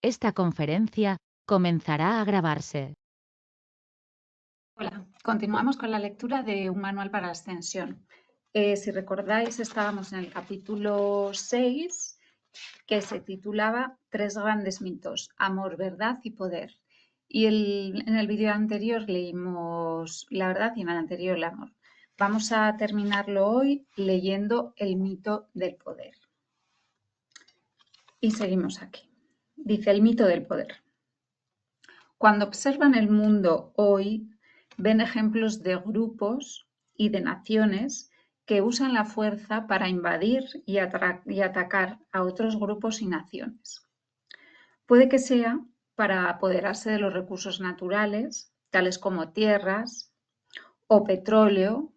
Esta conferencia comenzará a grabarse. Hola, continuamos con la lectura de Un manual para la ascensión. Si recordáis, estábamos en el capítulo 6, que se titulaba Tres grandes mitos, amor, verdad y poder. Y en el vídeo anterior leímos la verdad y en el anterior el amor. Vamos a terminarlo hoy leyendo el mito del poder. Y seguimos aquí. Dice el mito del poder. Cuando observan el mundo hoy, ven ejemplos de grupos y de naciones que usan la fuerza para invadir y atacar a otros grupos y naciones. Puede que sea para apoderarse de los recursos naturales, tales como tierras o petróleo,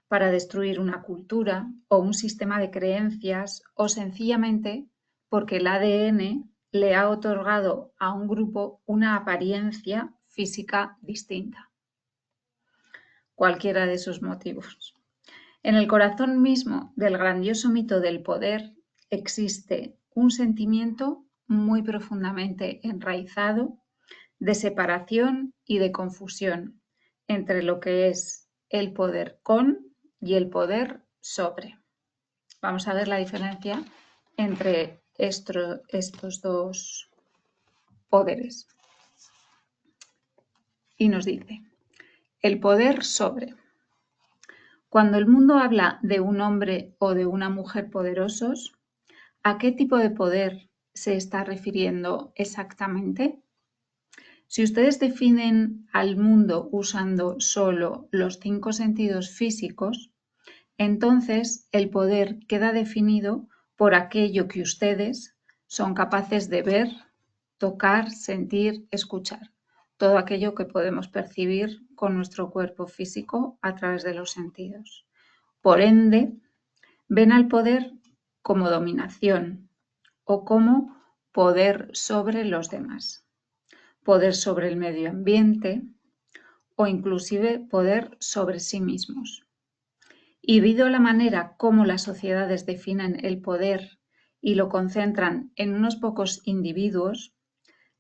para destruir una cultura o un sistema de creencias, o sencillamente porque el ADN le ha otorgado a un grupo una apariencia física distinta. Cualquiera de esos motivos. En el corazón mismo del grandioso mito del poder existe un sentimiento muy profundamente enraizado de separación y de confusión entre lo que es el poder con y el poder sobre. Vamos a ver la diferencia entre estos dos poderes. Y nos dice, el poder sobre. Cuando el mundo habla de un hombre o de una mujer poderosos, ¿a qué tipo de poder se está refiriendo exactamente? Si ustedes definen al mundo usando solo los 5 sentidos físicos, entonces el poder queda definido por aquello que ustedes son capaces de ver, tocar, sentir, escuchar. Todo aquello que podemos percibir con nuestro cuerpo físico a través de los sentidos. Por ende, ven al poder como dominación o como poder sobre los demás, poder sobre el medio ambiente o inclusive poder sobre sí mismos. Y debido a la manera como las sociedades definen el poder y lo concentran en unos pocos individuos,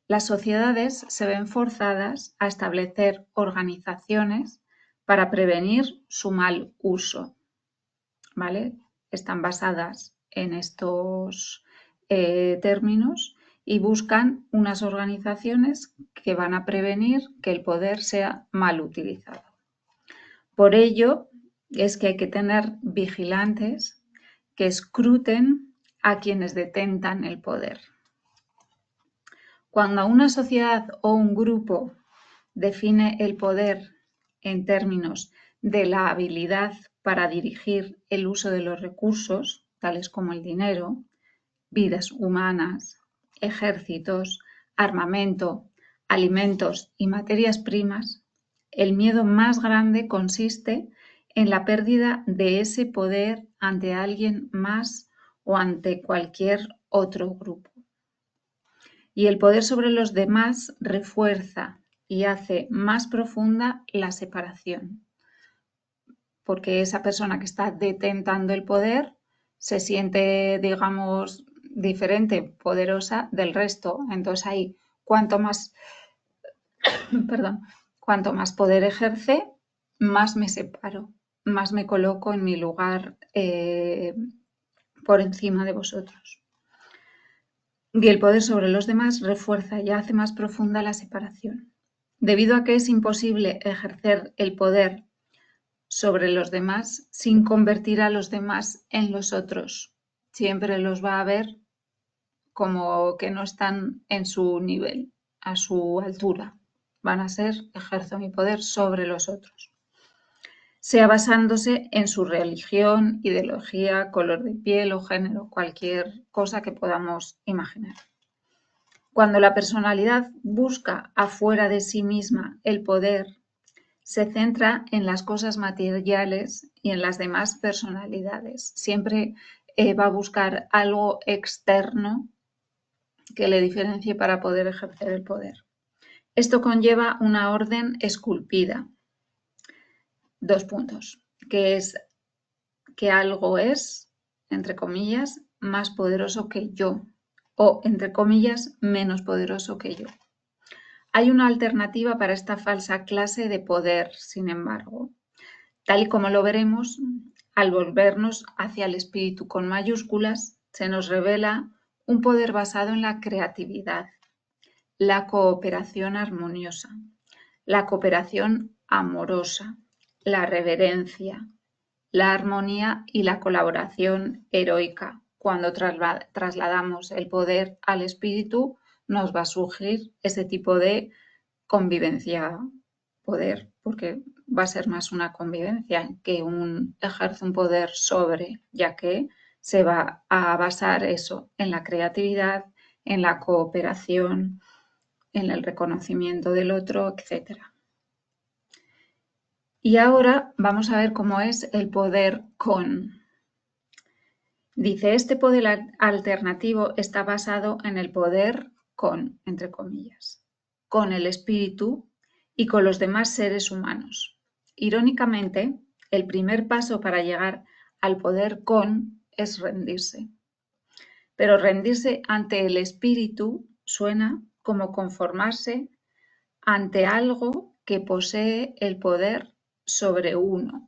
las sociedades se ven forzadas a establecer organizaciones para prevenir su mal uso, ¿vale? Están basadas en estos términos y buscan unas organizaciones que van a prevenir que el poder sea mal utilizado. Por ello es que hay que tener vigilantes que escruten a quienes detentan el poder. Cuando una sociedad o un grupo define el poder en términos de la habilidad para dirigir el uso de los recursos, tales como el dinero, vidas humanas, ejércitos, armamento, alimentos y materias primas, el miedo más grande consiste en la pérdida de ese poder ante alguien más o ante cualquier otro grupo. Y el poder sobre los demás refuerza y hace más profunda la separación, porque esa persona que está detentando el poder se siente, digamos, diferente, poderosa del resto. Entonces ahí, cuanto más, perdón, cuanto más poder ejerce, más me separo, más me coloco en mi lugar por encima de vosotros. Y el poder sobre los demás refuerza y hace más profunda la separación. Debido a que es imposible ejercer el poder sobre los demás sin convertir a los demás en los otros. Siempre los va a ver como que no están en su nivel, a su altura. Van a ser, ejerzo mi poder sobre los otros. Sea basándose en su religión, ideología, color de piel o género, cualquier cosa que podamos imaginar. Cuando la personalidad busca afuera de sí misma el poder, se centra en las cosas materiales y en las demás personalidades. Siempre va a buscar algo externo que le diferencie para poder ejercer el poder. Esto conlleva una orden esculpida. 2 puntos, que es que algo es, entre comillas, más poderoso que yo, o, entre comillas, menos poderoso que yo. Hay una alternativa para esta falsa clase de poder, sin embargo. Tal y como lo veremos, al volvernos hacia el espíritu con mayúsculas, se nos revela un poder basado en la creatividad, la cooperación armoniosa, la cooperación amorosa, la reverencia, la armonía y la colaboración heroica. Cuando trasladamos el poder al espíritu, nos va a surgir ese tipo de convivencia, poder, porque va a ser más una convivencia que ejerce un poder sobre, ya que se va a basar eso en la creatividad, en la cooperación, en el reconocimiento del otro, etc. Y ahora vamos a ver cómo es el poder con. Dice, este poder alternativo está basado en el poder con, entre comillas, con el espíritu y con los demás seres humanos. Irónicamente, el primer paso para llegar al poder con es rendirse. Pero rendirse ante el espíritu suena como conformarse ante algo que posee el poder sobre uno.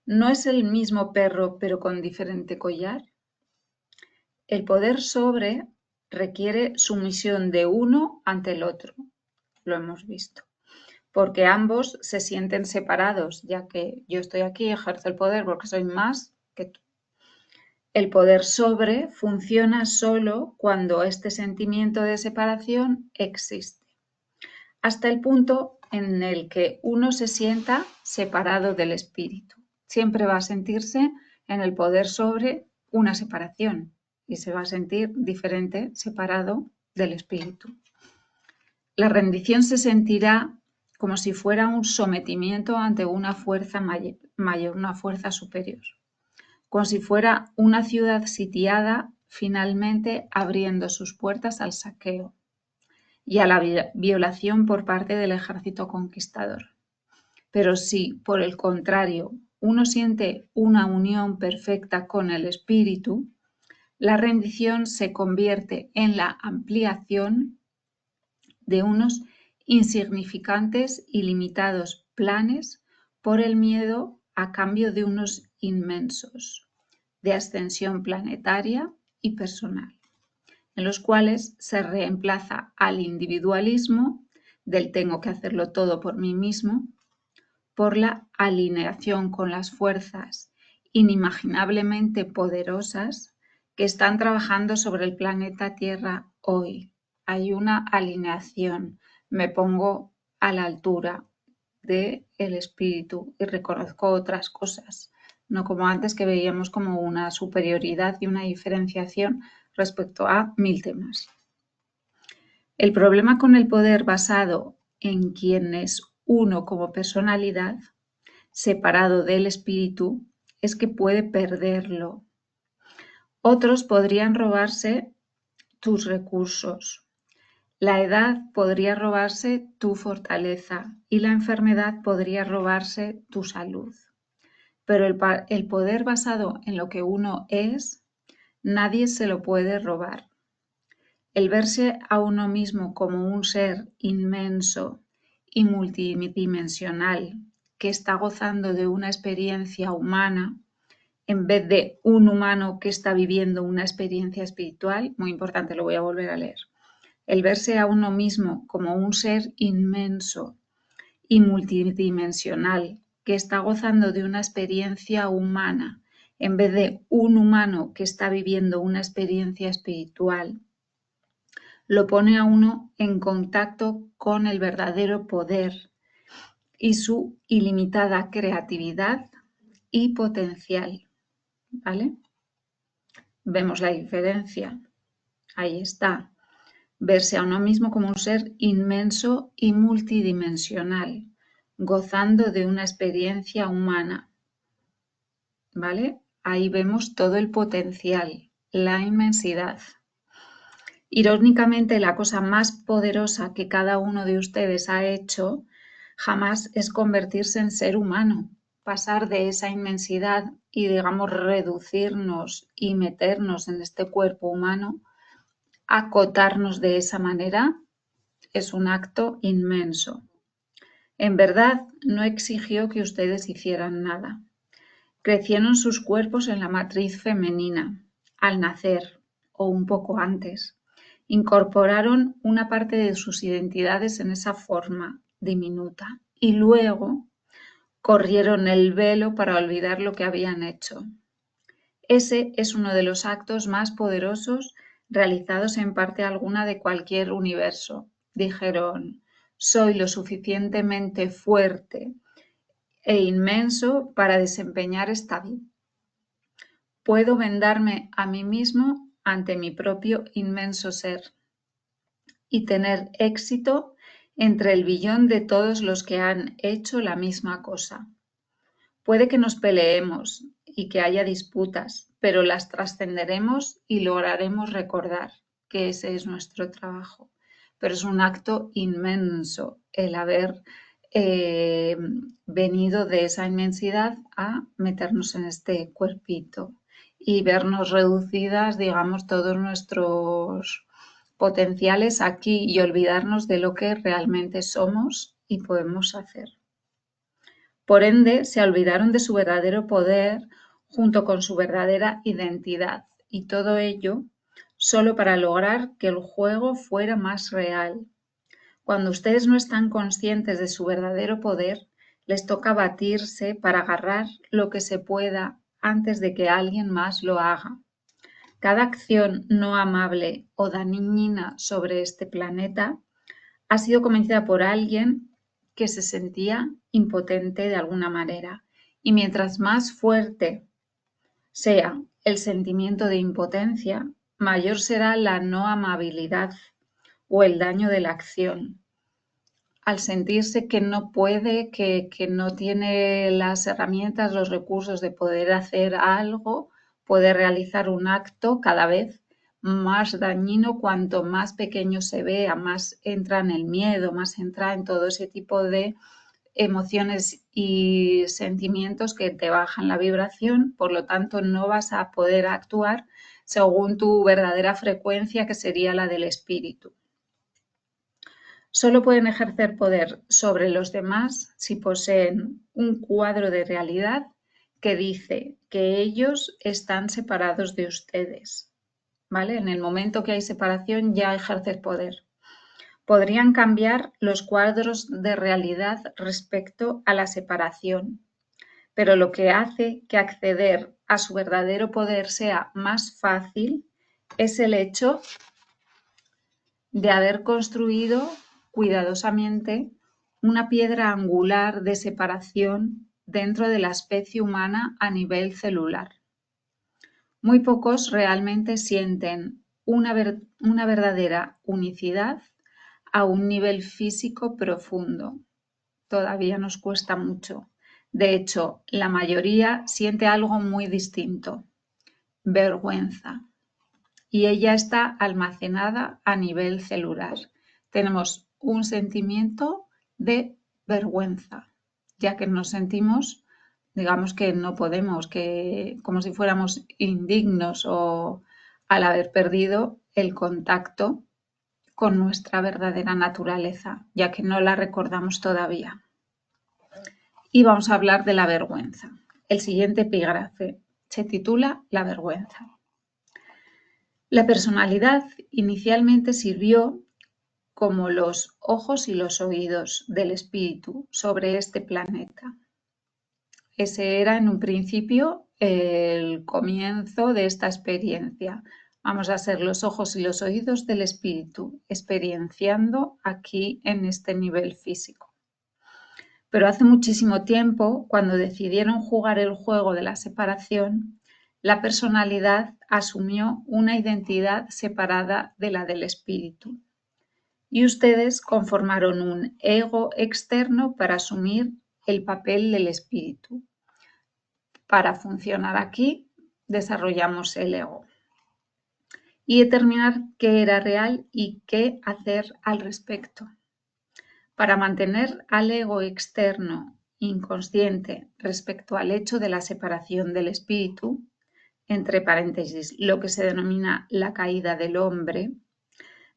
¿No es el mismo perro pero con diferente collar? El poder sobre requiere sumisión de uno ante el otro, lo hemos visto, porque ambos se sienten separados, ya que yo estoy aquí y ejerzo el poder porque soy más que tú. El poder sobre funciona solo cuando este sentimiento de separación existe, hasta el punto en el que uno se sienta separado del espíritu. Siempre va a sentirse en el poder sobre una separación y se va a sentir diferente, separado del espíritu. La rendición se sentirá como si fuera un sometimiento ante una fuerza mayor, una fuerza superior, como si fuera una ciudad sitiada finalmente abriendo sus puertas al saqueo y a la violación por parte del ejército conquistador. Pero si, por el contrario, uno siente una unión perfecta con el espíritu, la rendición se convierte en la ampliación de unos insignificantes y limitados planes por el miedo a cambio de unos inmensos de ascensión planetaria y personal, en los cuales se reemplaza al individualismo del tengo que hacerlo todo por mí mismo por la alineación con las fuerzas inimaginablemente poderosas que están trabajando sobre el planeta Tierra hoy. Hay una alineación, me pongo a la altura del espíritu y reconozco otras cosas, no como antes que veíamos como una superioridad y una diferenciación respecto a 1000 temas. El problema con el poder basado en quien es uno como personalidad, separado del espíritu, es que puede perderlo. Otros podrían robarse tus recursos. La edad podría robarse tu fortaleza y la enfermedad podría robarse tu salud. Pero el poder basado en lo que uno es, nadie se lo puede robar. El verse a uno mismo como un ser inmenso y multidimensional que está gozando de una experiencia humana, en vez de un humano que está viviendo una experiencia espiritual, muy importante, lo voy a volver a leer. El verse a uno mismo como un ser inmenso y multidimensional que está gozando de una experiencia humana, en vez de un humano que está viviendo una experiencia espiritual, lo pone a uno en contacto con el verdadero poder y su ilimitada creatividad y potencial. ¿Vale? Vemos la diferencia. Ahí está. Verse a uno mismo como un ser inmenso y multidimensional, gozando de una experiencia humana. ¿Vale? Ahí vemos todo el potencial, la inmensidad. Irónicamente, la cosa más poderosa que cada uno de ustedes ha hecho jamás es convertirse en ser humano, pasar de esa inmensidad y, digamos, reducirnos y meternos en este cuerpo humano acotarnos de esa manera es un acto inmenso. En verdad, no exigió que ustedes hicieran nada. Crecieron sus cuerpos en la matriz femenina, al nacer, o un poco antes. Incorporaron una parte de sus identidades en esa forma diminuta y luego corrieron el velo para olvidar lo que habían hecho. Ese es uno de los actos más poderosos realizados en parte alguna de cualquier universo. Dijeron, soy lo suficientemente fuerte e inmenso para desempeñar esta vida. Puedo vendarme a mí mismo ante mi propio inmenso ser y tener éxito entre el billón de todos los que han hecho la misma cosa. Puede que nos peleemos y que haya disputas, pero las trascenderemos y lograremos recordar que ese es nuestro trabajo. Pero es un acto inmenso el haber venido de esa inmensidad a meternos en este cuerpito y vernos reducidas, digamos, todos nuestros potenciales aquí y olvidarnos de lo que realmente somos y podemos hacer. Por ende, se olvidaron de su verdadero poder junto con su verdadera identidad, y todo ello solo para lograr que el juego fuera más real. Cuando ustedes no están conscientes de su verdadero poder, les toca batirse para agarrar lo que se pueda antes de que alguien más lo haga. Cada acción no amable o dañina sobre este planeta ha sido cometida por alguien que se sentía impotente de alguna manera. Y mientras más fuerte sea el sentimiento de impotencia, mayor será la no amabilidad o el daño de la acción. Al sentirse que no puede, que no tiene las herramientas, los recursos de poder hacer algo, puede realizar un acto cada vez más dañino cuanto más pequeño se vea, más entra en el miedo, más entra en todo ese tipo de emociones y sentimientos que te bajan la vibración, por lo tanto no vas a poder actuar según tu verdadera frecuencia, que sería la del espíritu. Solo pueden ejercer poder sobre los demás si poseen un cuadro de realidad que dice que ellos están separados de ustedes. ¿Vale? En el momento que hay separación ya ejerces poder. Podrían cambiar los cuadros de realidad respecto a la separación, pero lo que hace que acceder a su verdadero poder sea más fácil es el hecho de haber construido cuidadosamente una piedra angular de separación dentro de la especie humana a nivel celular. Muy pocos realmente sienten una verdadera unicidad a un nivel físico profundo. Todavía nos cuesta mucho. De hecho, la mayoría siente algo muy distinto: vergüenza. Y ella está almacenada a nivel celular. Tenemos un sentimiento de vergüenza, ya que nos sentimos, digamos, que no podemos, que como si fuéramos indignos o al haber perdido el contacto con nuestra verdadera naturaleza, ya que no la recordamos todavía. Y vamos a hablar de la vergüenza. El siguiente epígrafe se titula La vergüenza. La personalidad inicialmente sirvió como los ojos y los oídos del espíritu sobre este planeta. Ese era en un principio el comienzo de esta experiencia. Vamos a ser los ojos y los oídos del espíritu, experienciando aquí en este nivel físico. Pero hace muchísimo tiempo, cuando decidieron jugar el juego de la separación, la personalidad asumió una identidad separada de la del espíritu. Y ustedes conformaron un ego externo para asumir el papel del espíritu. Para funcionar aquí, desarrollamos el ego y determinar qué era real y qué hacer al respecto. Para mantener al ego externo inconsciente respecto al hecho de la separación del espíritu, entre paréntesis, lo que se denomina la caída del hombre,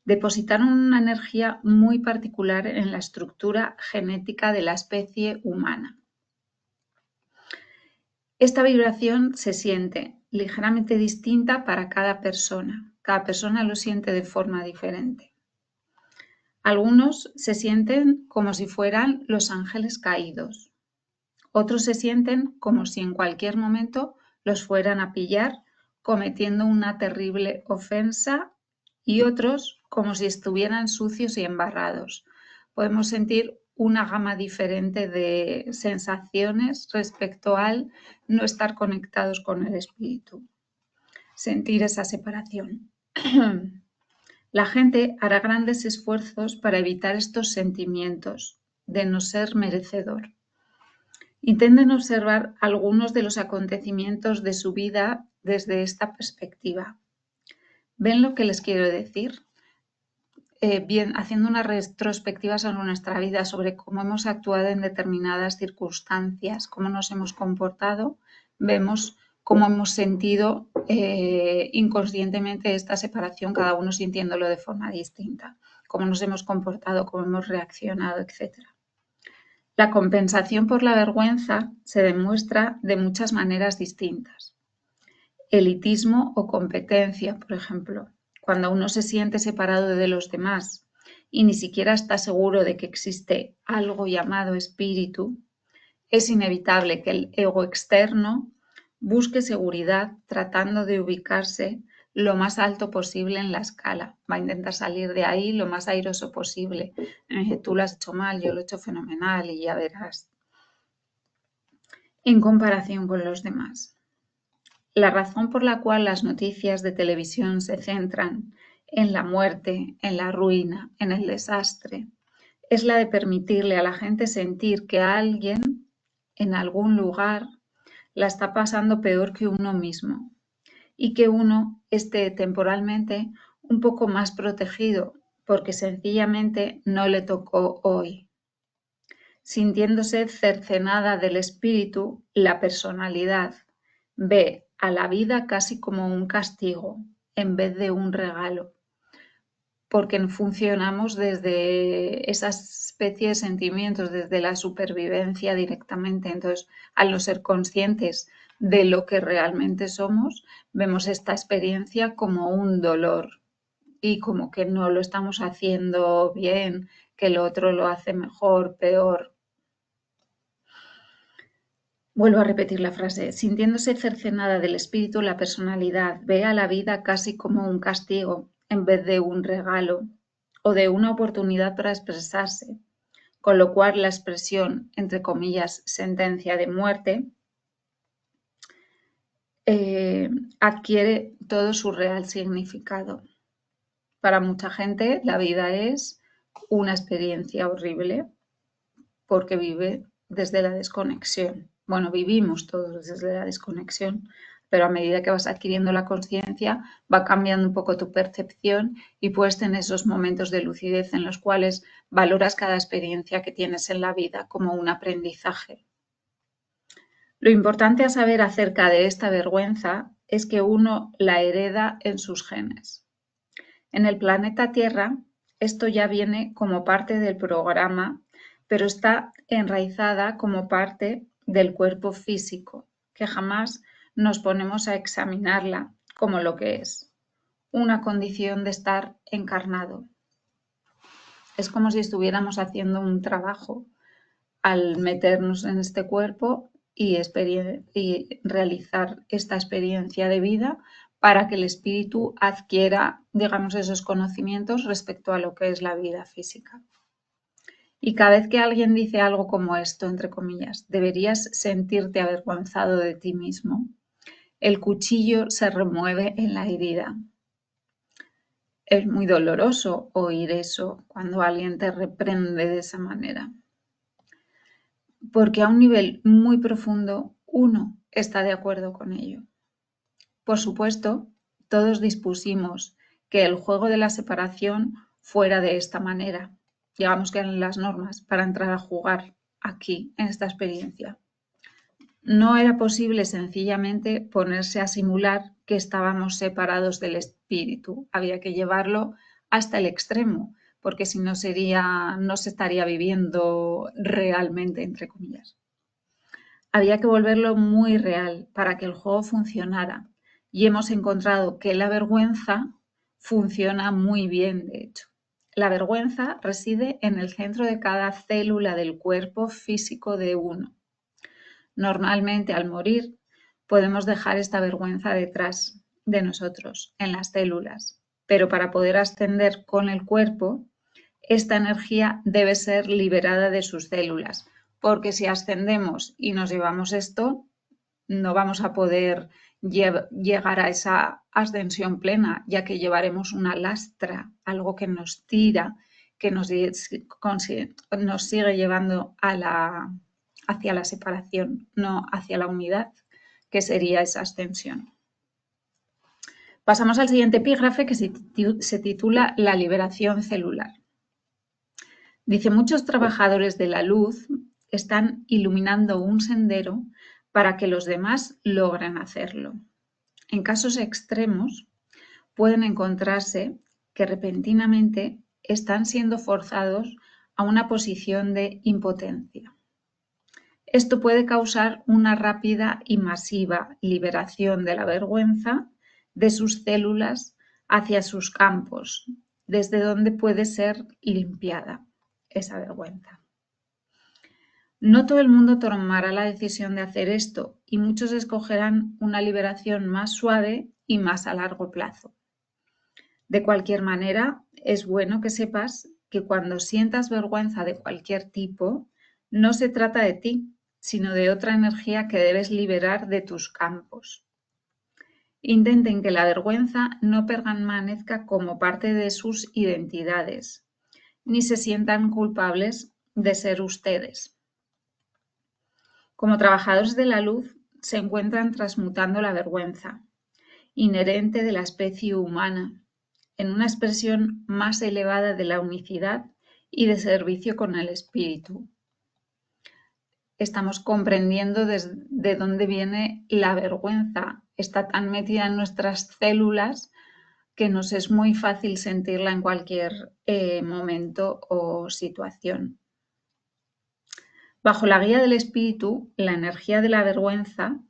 depositaron una energía muy particular en la estructura genética de la especie humana. Esta vibración se siente ligeramente distinta para cada persona. Cada persona lo siente de forma diferente. Algunos se sienten como si fueran los ángeles caídos. Otros se sienten como si en cualquier momento los fueran a pillar cometiendo una terrible ofensa y otros como si estuvieran sucios y embarrados. Podemos sentir una gama diferente de sensaciones respecto al no estar conectados con el espíritu. Sentir esa separación. La gente hará grandes esfuerzos para evitar estos sentimientos de no ser merecedor. Intenten observar algunos de los acontecimientos de su vida desde esta perspectiva. ¿Ven lo que les quiero decir? Bien, haciendo una retrospectiva sobre nuestra vida, sobre cómo hemos actuado en determinadas circunstancias, cómo nos hemos comportado, vemos cómo hemos sentido inconscientemente esta separación, cada uno sintiéndolo de forma distinta, cómo nos hemos comportado, cómo hemos reaccionado, etc. La compensación por la vergüenza se demuestra de muchas maneras distintas. Elitismo o competencia, por ejemplo. Cuando uno se siente separado de los demás y ni siquiera está seguro de que existe algo llamado espíritu, es inevitable que el ego externo busque seguridad tratando de ubicarse lo más alto posible en la escala. Va a intentar salir de ahí lo más airoso posible. Tú lo has hecho mal, yo lo he hecho fenomenal y ya verás. En comparación con los demás. La razón por la cual las noticias de televisión se centran en la muerte, en la ruina, en el desastre, es la de permitirle a la gente sentir que alguien en algún lugar la está pasando peor que uno mismo y que uno esté temporalmente un poco más protegido porque sencillamente no le tocó hoy. Sintiéndose cercenada del espíritu, la personalidad ve a la vida casi como un castigo en vez de un regalo, porque funcionamos desde esa especie de sentimientos, desde la supervivencia directamente. Entonces, al no ser conscientes de lo que realmente somos, vemos esta experiencia como un dolor y como que no lo estamos haciendo bien, que el otro lo hace mejor, peor. Vuelvo a repetir la frase. Sintiéndose cercenada del espíritu, la personalidad ve a la vida casi como un castigo en vez de un regalo o de una oportunidad para expresarse, con lo cual la expresión, entre comillas, sentencia de muerte, adquiere todo su real significado. Para mucha gente la vida es una experiencia horrible porque vive desde la desconexión. Bueno, vivimos todos desde la desconexión, pero a medida que vas adquiriendo la conciencia va cambiando un poco tu percepción y puedes tener esos momentos de lucidez en los cuales valoras cada experiencia que tienes en la vida como un aprendizaje. Lo importante a saber acerca de esta vergüenza es que uno la hereda en sus genes. En el planeta Tierra, esto ya viene como parte del programa, pero está enraizada como parte del cuerpo físico, que jamás nos ponemos a examinarla como lo que es, una condición de estar encarnado. Es como si estuviéramos haciendo un trabajo al meternos en este cuerpo y realizar esta experiencia de vida para que el espíritu adquiera, digamos, esos conocimientos respecto a lo que es la vida física. Y cada vez que alguien dice algo como esto, entre comillas, deberías sentirte avergonzado de ti mismo, el cuchillo se remueve en la herida. Es muy doloroso oír eso cuando alguien te reprende de esa manera. Porque a un nivel muy profundo uno está de acuerdo con ello. Por supuesto, todos dispusimos que el juego de la separación fuera de esta manera. Digamos que eran las normas para entrar a jugar aquí, en esta experiencia. No era posible sencillamente ponerse a simular que estábamos separados del espíritu. Había que llevarlo hasta el extremo, porque si no no se estaría viviendo realmente, entre comillas. Había que volverlo muy real para que el juego funcionara y hemos encontrado que la vergüenza funciona muy bien, de hecho. La vergüenza reside en el centro de cada célula del cuerpo físico de uno. Normalmente al morir podemos dejar esta vergüenza detrás de nosotros, en las células, pero para poder ascender con el cuerpo, esta energía debe ser liberada de sus células, porque si ascendemos y nos llevamos esto, no vamos a poder llegar a esa ascensión plena, ya que llevaremos una lastra, algo que nos tira, que nos sigue llevando hacia la separación, no hacia la unidad, que sería esa ascensión. Pasamos al siguiente epígrafe, que se titula La liberación celular. Dice: muchos trabajadores de la luz están iluminando un sendero para que los demás logren hacerlo. En casos extremos, pueden encontrarse que repentinamente están siendo forzados a una posición de impotencia. Esto puede causar una rápida y masiva liberación de la vergüenza de sus células hacia sus campos, desde donde puede ser limpiada esa vergüenza. No todo el mundo tomará la decisión de hacer esto y muchos escogerán una liberación más suave y más a largo plazo. De cualquier manera, es bueno que sepas que cuando sientas vergüenza de cualquier tipo, no se trata de ti, sino de otra energía que debes liberar de tus campos. Intenten que la vergüenza no permanezca como parte de sus identidades, ni se sientan culpables de ser ustedes. Como trabajadores de la luz, se encuentran transmutando la vergüenza, inherente de la especie humana, en una expresión más elevada de la unicidad y de servicio con el espíritu. Estamos comprendiendo de dónde viene la vergüenza. Está tan metida en nuestras células que nos es muy fácil sentirla en cualquier momento o situación. Bajo la guía del espíritu, la energía de la vergüenza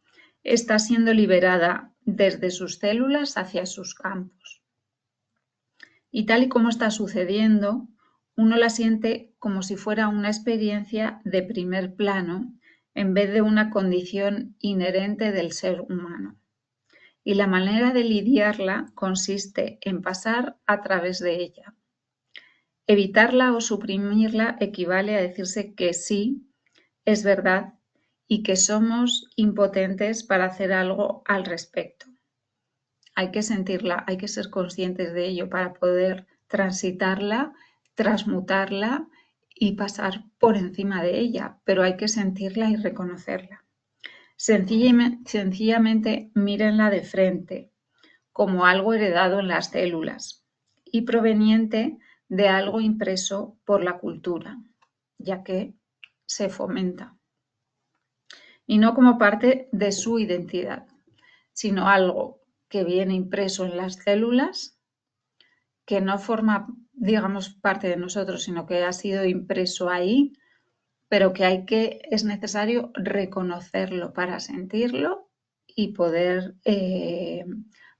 está siendo liberada desde sus células hacia sus campos. Y tal y como está sucediendo, uno la siente como si fuera una experiencia de primer plano en vez de una condición inherente del ser humano. Y la manera de lidiarla consiste en pasar a través de ella. Evitarla o suprimirla equivale a decirse que sí, es verdad, y que somos impotentes para hacer algo al respecto. Hay que sentirla, hay que ser conscientes de ello para poder transitarla, transmutarla y pasar por encima de ella, pero hay que sentirla y reconocerla. Sencillamente mírenla de frente, como algo heredado en las células y proveniente de algo impreso por la cultura, ya que se fomenta. Y no como parte de su identidad, sino algo que viene impreso en las células, que no forma, digamos, parte de nosotros, sino que ha sido impreso ahí, pero que es necesario reconocerlo para sentirlo y poder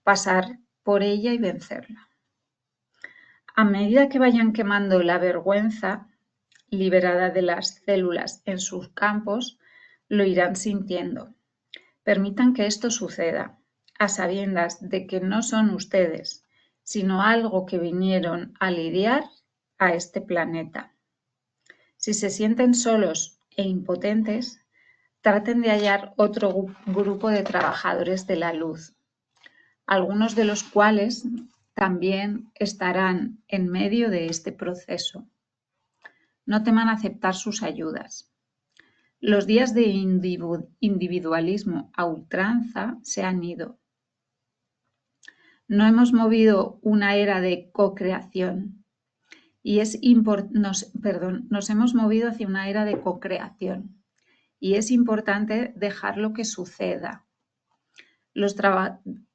pasar por ella y vencerla. A medida que vayan quemando la vergüenza liberada de las células en sus campos, lo irán sintiendo. Permitan que esto suceda, a sabiendas de que no son ustedes, sino algo que vinieron a lidiar a este planeta. Si se sienten solos e impotentes, traten de hallar otro grupo de trabajadores de la luz, algunos de los cuales también estarán en medio de este proceso. No teman aceptar sus ayudas. Los días de individualismo a ultranza se han ido. No hemos movido una era de co-creación y nos hemos movido hacia una era de co-creación y es importante dejarlo que suceda. Los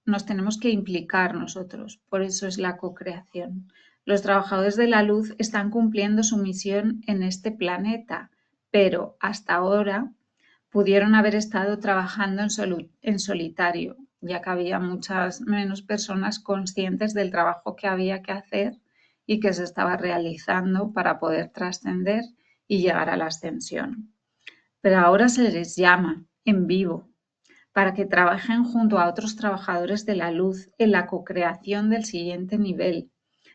nos tenemos que implicar nosotros, por eso es la co-creación. Los trabajadores de la luz están cumpliendo su misión en este planeta, pero hasta ahora pudieron haber estado trabajando en solitario, ya que había muchas menos personas conscientes del trabajo que había que hacer y que se estaba realizando para poder trascender y llegar a la ascensión. Pero ahora se les llama en vivo para que trabajen junto a otros trabajadores de la luz en la co-creación del siguiente nivel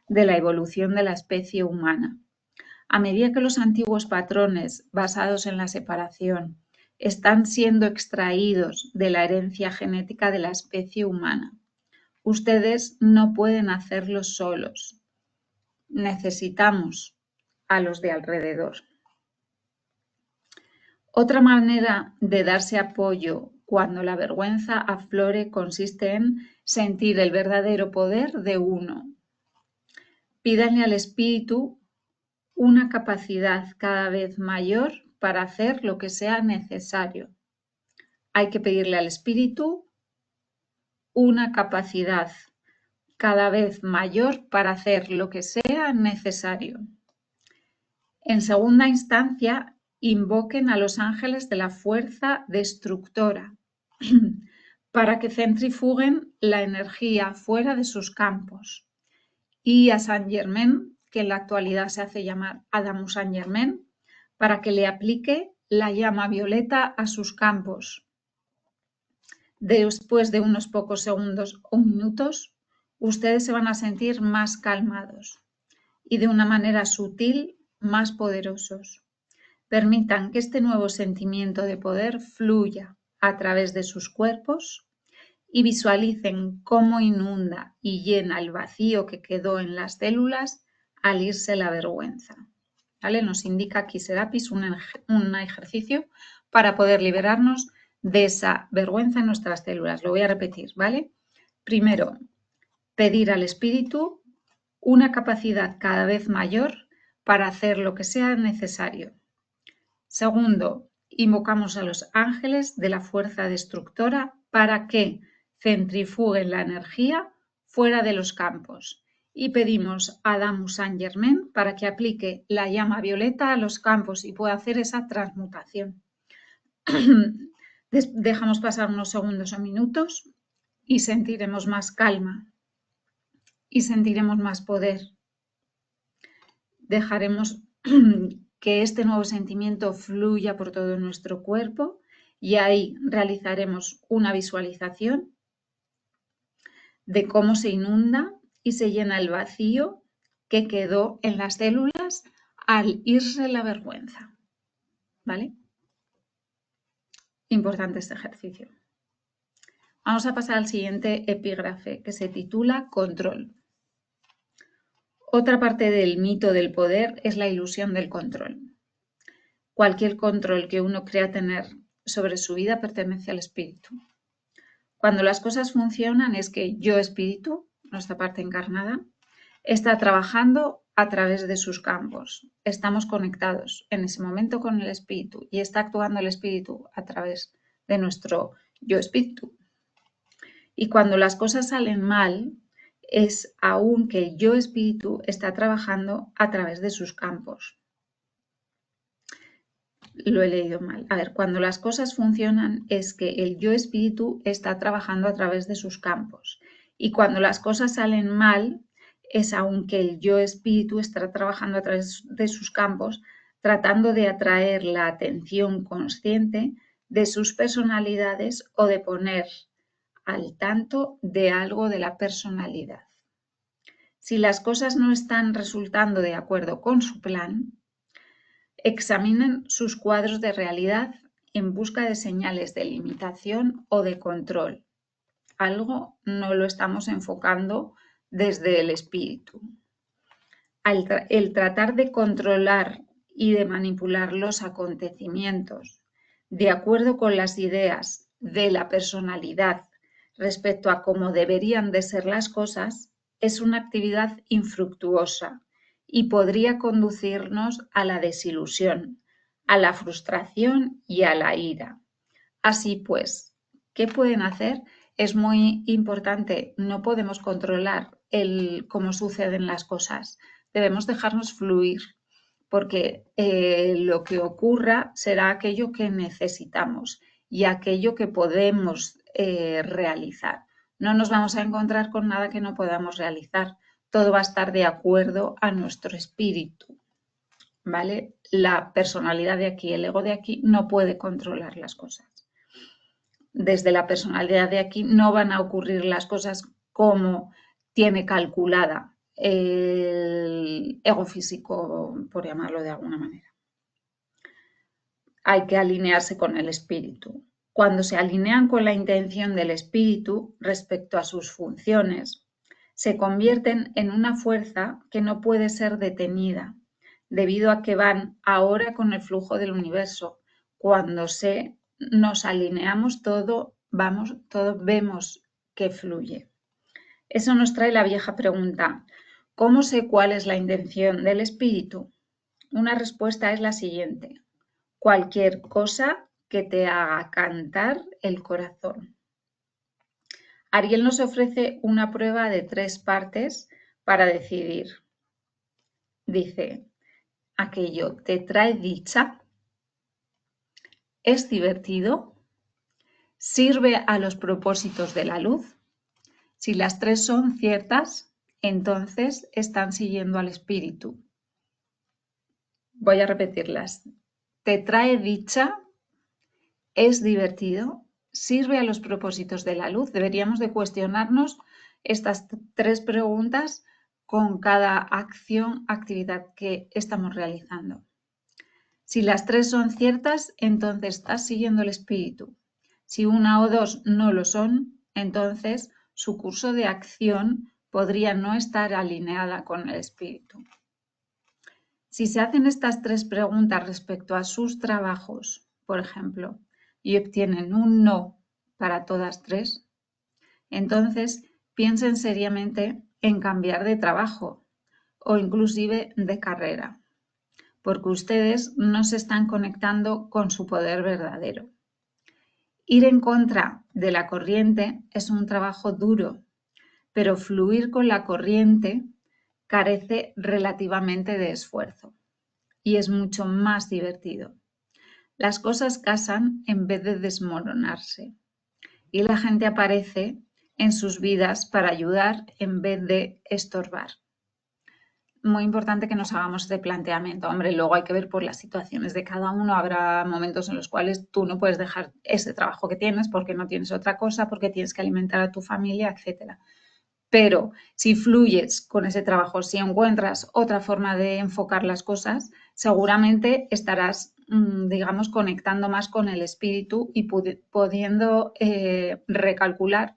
de la evolución de la especie humana. A medida que los antiguos patrones basados en la separación están siendo extraídos de la herencia genética de la especie humana, ustedes no pueden hacerlo solos. Necesitamos a los de alrededor. Otra manera de darse apoyo cuando la vergüenza aflore consiste en sentir el verdadero poder de uno. Pídanle al espíritu una capacidad cada vez mayor para hacer lo que sea necesario. Hay que pedirle al espíritu una capacidad cada vez mayor para hacer lo que sea necesario. En segunda instancia, invoquen a los ángeles de la fuerza destructora para que centrifuguen la energía fuera de sus campos, y a Saint Germain, que en la actualidad se hace llamar Adamu Saint Germain, para que le aplique la llama violeta a sus campos. Después de unos pocos segundos o minutos, ustedes se van a sentir más calmados y de una manera sutil más poderosos. Permitan que este nuevo sentimiento de poder fluya a través de sus cuerpos y visualicen cómo inunda y llena el vacío que quedó en las células al irse la vergüenza. ¿Vale? Nos indica aquí Serapis un ejercicio para poder liberarnos de esa vergüenza en nuestras células. Lo voy a repetir, ¿vale? Primero, pedir al espíritu una capacidad cada vez mayor para hacer lo que sea necesario. Segundo, invocamos a los ángeles de la fuerza destructora para que centrifuguen la energía fuera de los campos. Y pedimos a Adamu Saint Germain para que aplique la llama violeta a los campos y pueda hacer esa transmutación. Dejamos pasar unos segundos o minutos y sentiremos más calma y sentiremos más poder. Dejaremos que este nuevo sentimiento fluya por todo nuestro cuerpo y ahí realizaremos una visualización de cómo se inunda y se llena el vacío que quedó en las células al irse la vergüenza. ¿Vale? Importante este ejercicio. Vamos a pasar al siguiente epígrafe que se titula Control. Otra parte del mito del poder es la ilusión del control. Cualquier control que uno crea tener sobre su vida pertenece al espíritu. Cuando las cosas funcionan es que yo espíritu, nuestra parte encarnada, está trabajando a través de sus campos. Estamos conectados en ese momento con el espíritu y está actuando el espíritu a través de nuestro yo espíritu. Y cuando las cosas salen mal, es aún que el yo espíritu está trabajando a través de sus campos. Lo he leído mal. A ver, cuando las cosas funcionan es que el yo espíritu está trabajando a través de sus campos. Y cuando las cosas salen mal es aún que el yo espíritu está trabajando a través de sus campos, tratando de atraer la atención consciente de sus personalidades o de poner al tanto de algo de la personalidad. Si las cosas no están resultando de acuerdo con su plan, examinen sus cuadros de realidad en busca de señales de limitación o de control. Algo no lo estamos enfocando desde el espíritu. El tratar de controlar y de manipular los acontecimientos de acuerdo con las ideas de la personalidad respecto a cómo deberían de ser las cosas es una actividad infructuosa y podría conducirnos a la desilusión, a la frustración y a la ira. Así pues, ¿qué pueden hacer? es muy importante, no podemos controlar cómo suceden las cosas, debemos dejarnos fluir, porque lo que ocurra será aquello que necesitamos y aquello que podemos realizar. No nos vamos a encontrar con nada que no podamos realizar, todo va a estar de acuerdo a nuestro espíritu, ¿vale? La personalidad de aquí, el ego de aquí, no puede controlar las cosas. Desde la personalidad de aquí no van a ocurrir las cosas como tiene calculada el ego físico, por llamarlo de alguna manera. Hay que alinearse con el espíritu. Cuando se alinean con la intención del espíritu respecto a sus funciones, se convierten en una fuerza que no puede ser detenida, debido a que van ahora con el flujo del universo. Cuando nos alineamos todo vemos que fluye. Eso nos trae la vieja pregunta: ¿cómo sé cuál es la intención del espíritu? Una respuesta es la siguiente: cualquier cosa que te haga cantar el corazón. Ariel nos ofrece una prueba de 3 partes para decidir. Dice: aquello te trae dicha, es divertido, sirve a los propósitos de la luz. Si las 3 son ciertas, entonces están siguiendo al espíritu. Voy a repetirlas. Te trae dicha, es divertido, sirve a los propósitos de la luz. Deberíamos de cuestionarnos estas 3 preguntas con cada actividad que estamos realizando. Si las 3 son ciertas, entonces estás siguiendo el espíritu. Si una o 2 no lo son, entonces su curso de acción podría no estar alineada con el espíritu. Si se hacen estas 3 preguntas respecto a sus trabajos, por ejemplo, y obtienen un no para todas 3, entonces piensen seriamente en cambiar de trabajo o inclusive de carrera, porque ustedes no se están conectando con su poder verdadero. Ir en contra de la corriente es un trabajo duro, pero fluir con la corriente carece relativamente de esfuerzo y es mucho más divertido. Las cosas casan en vez de desmoronarse y la gente aparece en sus vidas para ayudar en vez de estorbar. Muy importante que nos hagamos este planteamiento. Hombre, luego hay que ver por las situaciones de cada uno. Habrá momentos en los cuales tú no puedes dejar ese trabajo que tienes porque no tienes otra cosa, porque tienes que alimentar a tu familia, etc. Pero si fluyes con ese trabajo, si encuentras otra forma de enfocar las cosas, seguramente estarás, digamos, conectando más con el espíritu y pudiendo recalcular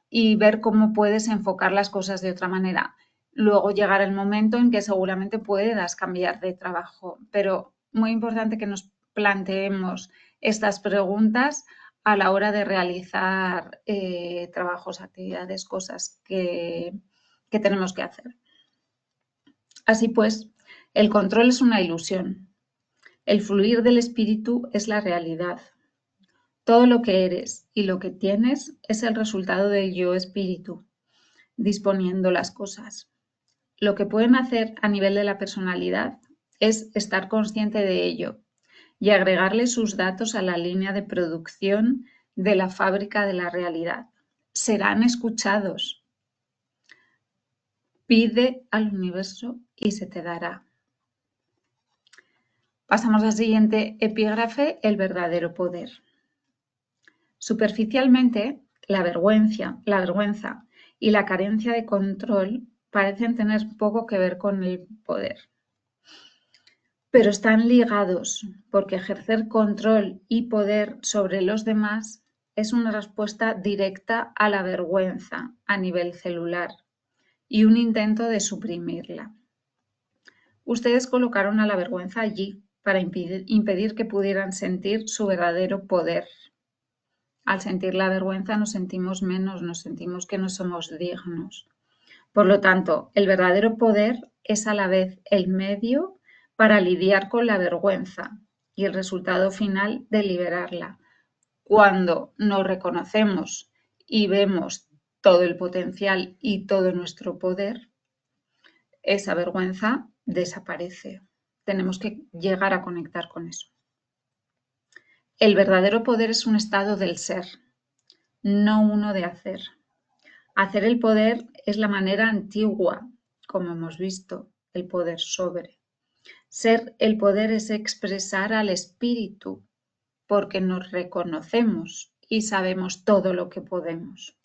y ver cómo puedes enfocar las cosas de otra manera. Luego llegará el momento en que seguramente puedas cambiar de trabajo, pero muy importante que nos planteemos estas preguntas a la hora de realizar trabajos, actividades, cosas que tenemos que hacer. Así pues, el control es una ilusión. El fluir del espíritu es la realidad. Todo lo que eres y lo que tienes es el resultado del yo espíritu, disponiendo las cosas. Lo que pueden hacer a nivel de la personalidad es estar consciente de ello y agregarle sus datos a la línea de producción de la fábrica de la realidad. Serán escuchados. Pide al universo y se te dará. Pasamos al siguiente epígrafe: el verdadero poder. Superficialmente, la vergüenza y la carencia de control parecen tener poco que ver con el poder, pero están ligados, porque ejercer control y poder sobre los demás es una respuesta directa a la vergüenza a nivel celular y un intento de suprimirla. Ustedes colocaron a la vergüenza allí para impedir que pudieran sentir su verdadero poder. Al sentir la vergüenza nos sentimos menos, nos sentimos que no somos dignos. Por lo tanto, el verdadero poder es a la vez el medio para lidiar con la vergüenza y el resultado final de liberarla. Cuando nos reconocemos y vemos todo el potencial y todo nuestro poder, esa vergüenza desaparece. Tenemos que llegar a conectar con eso. El verdadero poder es un estado del ser, no uno de hacer. Hacer el poder es la manera antigua, como hemos visto, el poder sobre. Ser el poder es expresar al espíritu, porque nos reconocemos y sabemos todo lo que podemos.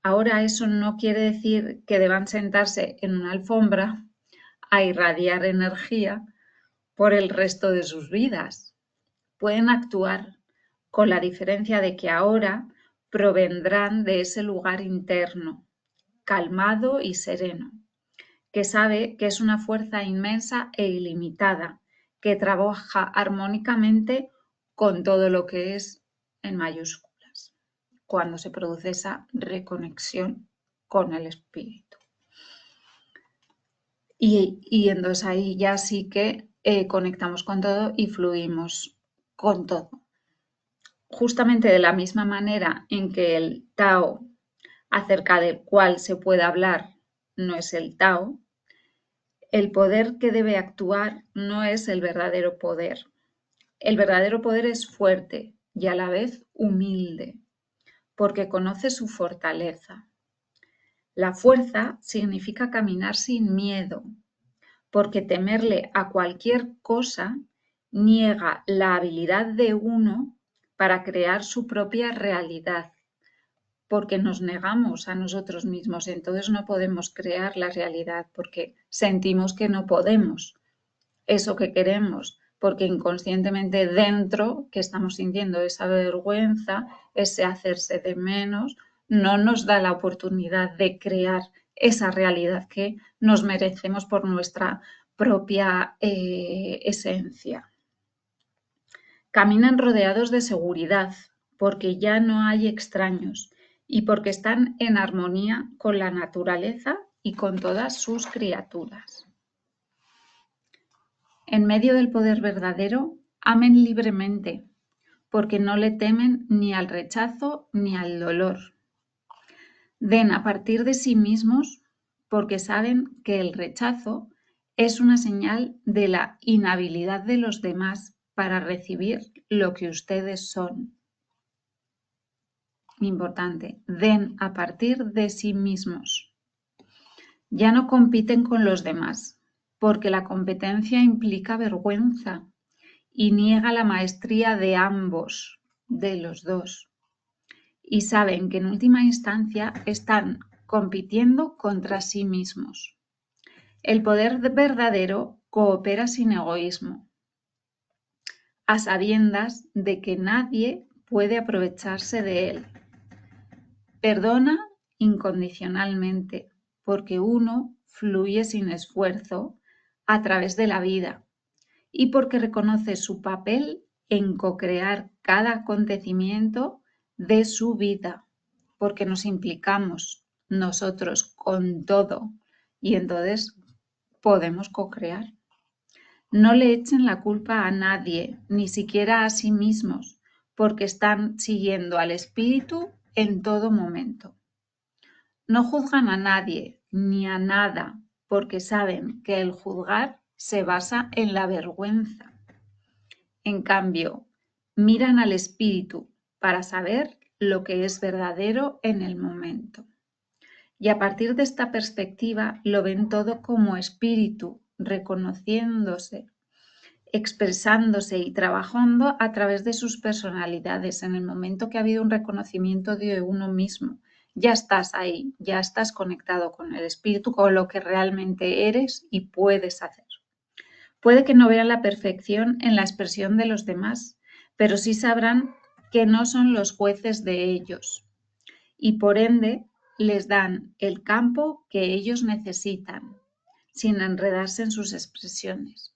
Ahora eso no quiere decir que deban sentarse en una alfombra a irradiar energía por el resto de sus vidas. Pueden actuar, con la diferencia de que ahora provendrán de ese lugar interno, calmado y sereno, que sabe que es una fuerza inmensa e ilimitada, que trabaja armónicamente con todo lo que es en mayúsculas, cuando se produce esa reconexión con el espíritu. Y entonces ahí ya sí que conectamos con todo y fluimos con todo. Justamente de la misma manera en que el Tao, acerca del cual se puede hablar, no es el Tao, el poder que debe actuar no es el verdadero poder. El verdadero poder es fuerte y a la vez humilde, porque conoce su fortaleza. La fuerza significa caminar sin miedo, porque temerle a cualquier cosa niega la habilidad de uno para crear su propia realidad, porque nos negamos a nosotros mismos, entonces no podemos crear la realidad porque sentimos que no podemos eso que queremos, porque inconscientemente dentro que estamos sintiendo esa vergüenza, ese hacerse de menos, no nos da la oportunidad de crear esa realidad que nos merecemos por nuestra propia esencia. Caminan rodeados de seguridad, porque ya no hay extraños y porque están en armonía con la naturaleza y con todas sus criaturas. En medio del poder verdadero, amen libremente, porque no le temen ni al rechazo ni al dolor. Den a partir de sí mismos, porque saben que el rechazo es una señal de la inhabilidad de los demás para recibir lo que ustedes son. Importante, den a partir de sí mismos. Ya no compiten con los demás, porque la competencia implica vergüenza y niega la maestría de ambos, de los dos. Y saben que en última instancia están compitiendo contra sí mismos. El poder verdadero coopera sin egoísmo, a sabiendas de que nadie puede aprovecharse de él. Perdona incondicionalmente, porque uno fluye sin esfuerzo a través de la vida y porque reconoce su papel en co-crear cada acontecimiento de su vida, porque nos implicamos nosotros con todo y entonces podemos co-crear. No le echen la culpa a nadie, ni siquiera a sí mismos, porque están siguiendo al espíritu en todo momento. No juzgan a nadie ni a nada, porque saben que el juzgar se basa en la vergüenza. En cambio, miran al espíritu para saber lo que es verdadero en el momento. Y a partir de esta perspectiva lo ven todo como espíritu, reconociéndose, expresándose y trabajando a través de sus personalidades. En el momento que ha habido un reconocimiento de uno mismo, ya estás ahí, ya estás conectado con el espíritu, con lo que realmente eres y puedes hacer. Puede que no vean la perfección en la expresión de los demás, pero sí sabrán que no son los jueces de ellos y por ende les dan el campo que ellos necesitan, sin enredarse en sus expresiones.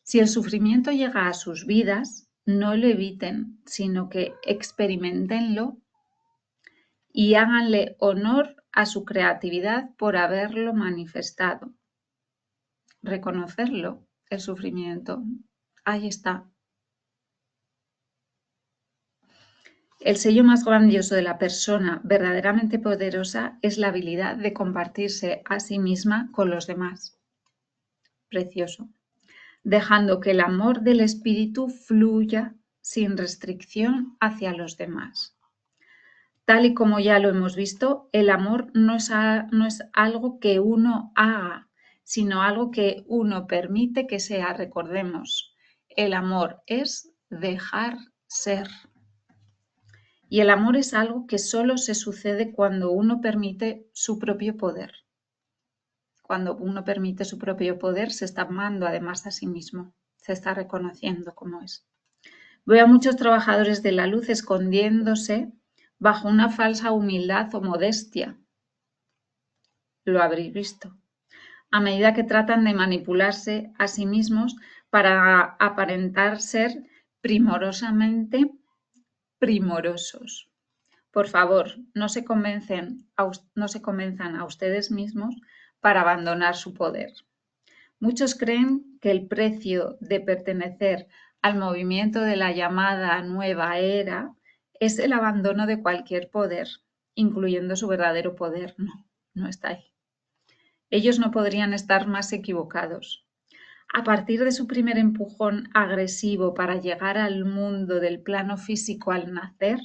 Si el sufrimiento llega a sus vidas, no lo eviten, sino que experimentenlo y háganle honor a su creatividad por haberlo manifestado. Reconocerlo, el sufrimiento. Ahí está. El sello más grandioso de la persona verdaderamente poderosa es la habilidad de compartirse a sí misma con los demás. Precioso. Dejando que el amor del espíritu fluya sin restricción hacia los demás. Tal y como ya lo hemos visto, el amor no es algo que uno haga, sino algo que uno permite que sea. Recordemos, el amor es dejar ser. Y el amor es algo que solo se sucede cuando uno permite su propio poder. Cuando uno permite su propio poder, se está amando además a sí mismo, se está reconociendo como es. Veo a muchos trabajadores de la luz escondiéndose bajo una falsa humildad o modestia. Lo habréis visto. A medida que tratan de manipularse a sí mismos para aparentar ser primorosamente primorosos. Por favor, no se convenzan a ustedes mismos para abandonar su poder. Muchos creen que el precio de pertenecer al movimiento de la llamada nueva era es el abandono de cualquier poder, incluyendo su verdadero poder. No, no está ahí. Ellos no podrían estar más equivocados. A partir de su primer empujón agresivo para llegar al mundo del plano físico al nacer,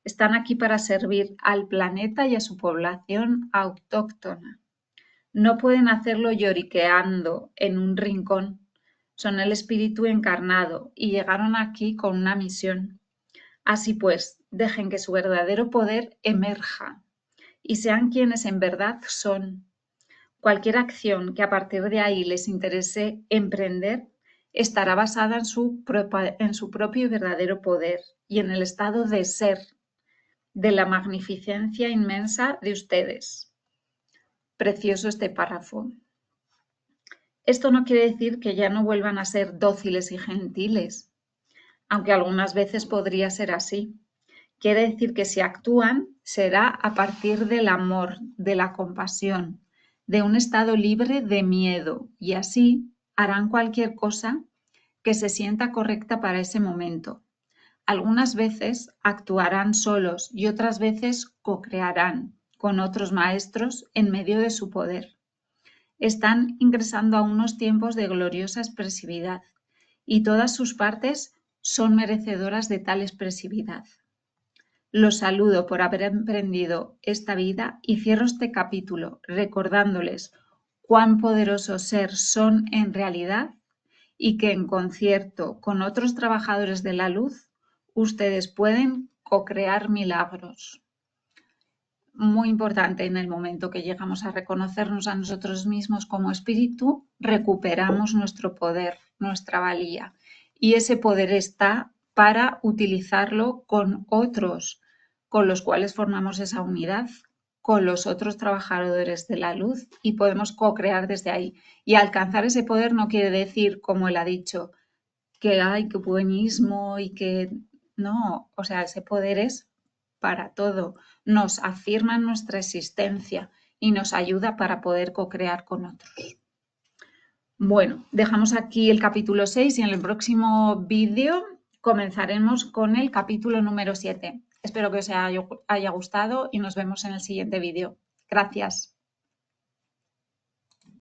están aquí para servir al planeta y a su población autóctona. No pueden hacerlo lloriqueando en un rincón. Son el espíritu encarnado y llegaron aquí con una misión. Así pues, dejen que su verdadero poder emerja y sean quienes en verdad son. Cualquier acción que a partir de ahí les interese emprender estará basada en su propio y verdadero poder y en el estado de ser, de la magnificencia inmensa de ustedes. Precioso este párrafo. Esto no quiere decir que ya no vuelvan a ser dóciles y gentiles, aunque algunas veces podría ser así. Quiere decir que si actúan será a partir del amor, de la compasión, de un estado libre de miedo, y así harán cualquier cosa que se sienta correcta para ese momento. Algunas veces actuarán solos y otras veces co-crearán con otros maestros en medio de su poder. Están ingresando a unos tiempos de gloriosa expresividad y todas sus partes son merecedoras de tal expresividad. Los saludo por haber emprendido esta vida y cierro este capítulo recordándoles cuán poderoso ser son en realidad y que en concierto con otros trabajadores de la luz ustedes pueden co-crear milagros. Muy importante, en el momento que llegamos a reconocernos a nosotros mismos como espíritu, recuperamos nuestro poder, nuestra valía. Y ese poder está para utilizarlo con otros, con los cuales formamos esa unidad, con los otros trabajadores de la luz y podemos co-crear desde ahí. Y alcanzar ese poder no quiere decir, como él ha dicho, que hay que buenismo y que no, o sea, ese poder es para todo, nos afirma en nuestra existencia y nos ayuda para poder co-crear con otros. Bueno, dejamos aquí el capítulo 6 y en el próximo vídeo comenzaremos con el capítulo número 7. Espero que os haya gustado y nos vemos en el siguiente vídeo. Gracias.